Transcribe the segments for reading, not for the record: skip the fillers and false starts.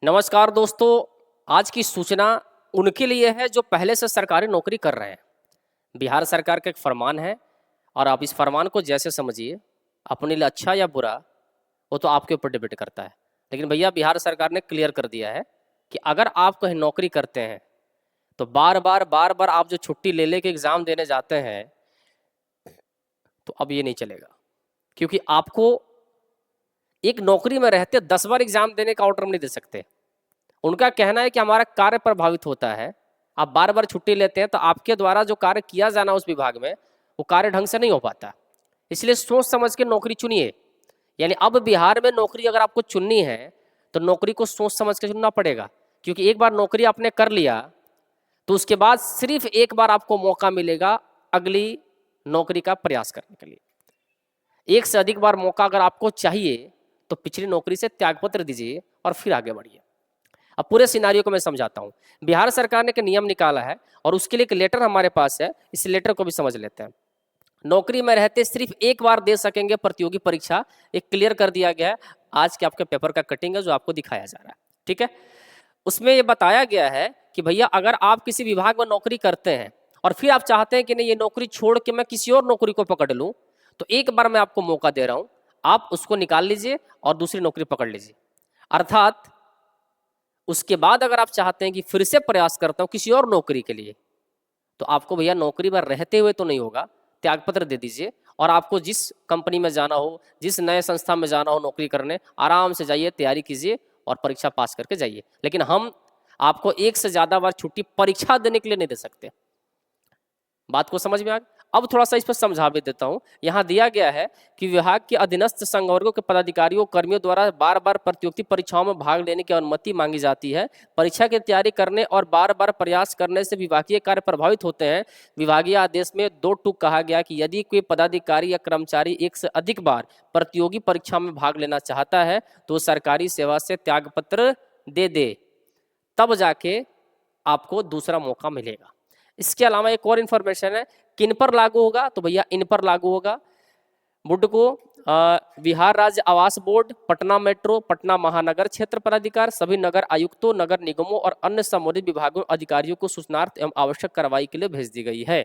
नमस्कार दोस्तों। आज की सूचना उनके लिए है जो पहले से सरकारी नौकरी कर रहे हैं। बिहार सरकार का एक फरमान है और आप इस फरमान को जैसे समझिए, अपने लिए अच्छा या बुरा वो तो आपके ऊपर डिपेंड करता है। लेकिन भैया बिहार सरकार ने क्लियर कर दिया है कि अगर आप कहीं नौकरी करते हैं तो बार बार आप जो छुट्टी ले लेके एग्ज़ाम देने जाते हैं तो अब ये नहीं चलेगा, क्योंकि आपको एक नौकरी में रहते 10 बार एग्ज़ाम देने का ऑर्डर नहीं दे सकते। उनका कहना है कि हमारा कार्य प्रभावित होता है, आप बार बार छुट्टी लेते हैं तो आपके द्वारा जो कार्य किया जाना उस विभाग में वो कार्य ढंग से नहीं हो पाता। इसलिए सोच समझ के नौकरी चुनिए। यानी अब बिहार में नौकरी अगर आपको चुननी है तो नौकरी को सोच समझ के चुनना पड़ेगा, क्योंकि एक बार नौकरी आपने कर लिया तो उसके बाद सिर्फ एक बार आपको मौका मिलेगा अगली नौकरी का प्रयास करने के लिए। एक से अधिक बार मौका अगर आपको चाहिए तो पिछली नौकरी से त्यागपत्र दीजिए और फिर आगे बढ़िए। अब पूरे सिनारियो को मैं समझाता हूँ। बिहार सरकार ने एक नियम निकाला है और उसके लिए एक लेटर हमारे पास है, इस लेटर को भी समझ लेते हैं। नौकरी में रहते सिर्फ एक बार दे सकेंगे प्रतियोगी परीक्षा, एक क्लियर कर दिया गया है। आज के आपके पेपर का कटिंग है जो आपको दिखाया जा रहा है, ठीक है। उसमें ये बताया गया है कि भैया अगर आप किसी विभाग में नौकरी करते हैं और फिर आप चाहते हैं कि नहीं ये नौकरी छोड़ के मैं किसी और नौकरी को पकड़ लूँ, तो एक बार मैं आपको मौका दे रहा हूँ, आप उसको निकाल लीजिए और दूसरी नौकरी पकड़ लीजिए। अर्थात उसके बाद अगर आप चाहते हैं कि फिर से प्रयास करता हूँ किसी और नौकरी के लिए, तो आपको भैया नौकरी पर रहते हुए तो नहीं होगा, त्यागपत्र दे दीजिए और आपको जिस कंपनी में जाना हो, जिस नए संस्था में जाना हो नौकरी करने, आराम से जाइए, तैयारी कीजिए और परीक्षा पास करके जाइए। लेकिन हम आपको एक से ज़्यादा बार छुट्टी परीक्षा देने के लिए नहीं दे सकते। बात को समझ में आ गया? अब थोड़ा सा इस पर समझा भी देता हूँ। यहाँ दिया गया है कि विभाग के अधीनस्थ संवर्गों के पदाधिकारियों कर्मियों द्वारा बार बार प्रतियोगिता परीक्षाओं में भाग लेने की अनुमति मांगी जाती है। परीक्षा की तैयारी करने और बार बार प्रयास करने से विभागीय कार्य प्रभावित होते हैं। विभागीय आदेश में 2 टूक कहा गया कि यदि कोई पदाधिकारी या कर्मचारी एक से अधिक बार प्रतियोगी परीक्षा में भाग लेना चाहता है तो सरकारी सेवा से त्यागपत्र दे, तब जाके आपको दूसरा मौका मिलेगा। इसके अलावा एक और इन्फॉर्मेशन है, किन पर लागू होगा, तो भैया इन पर लागू होगा। बुड को बिहार राज्य आवास बोर्ड, पटना मेट्रो, पटना महानगर क्षेत्र प्राधिकार, सभी नगर आयुक्तों, नगर निगमों और अन्य संबंधित विभागों अधिकारियों को सूचनार्थ एवं आवश्यक कार्रवाई के लिए भेज दी गई है।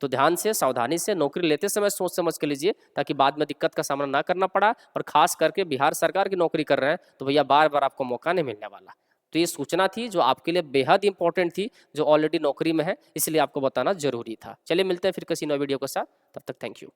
तो ध्यान से सावधानी से नौकरी लेते समय सोच समझ के लीजिए, ताकि बाद में दिक्कत का सामना ना करना पड़ा। और खास करके बिहार सरकार की नौकरी कर रहे हैं तो भैया बार बार आपको मौका नहीं मिलने वाला। तो ये सूचना थी जो आपके लिए बेहद इंपॉर्टेंट थी, जो ऑलरेडी नौकरी में है, इसलिए आपको बताना जरूरी था। चलिए मिलते हैं फिर किसी नए वीडियो के साथ, तब तक थैंक यू।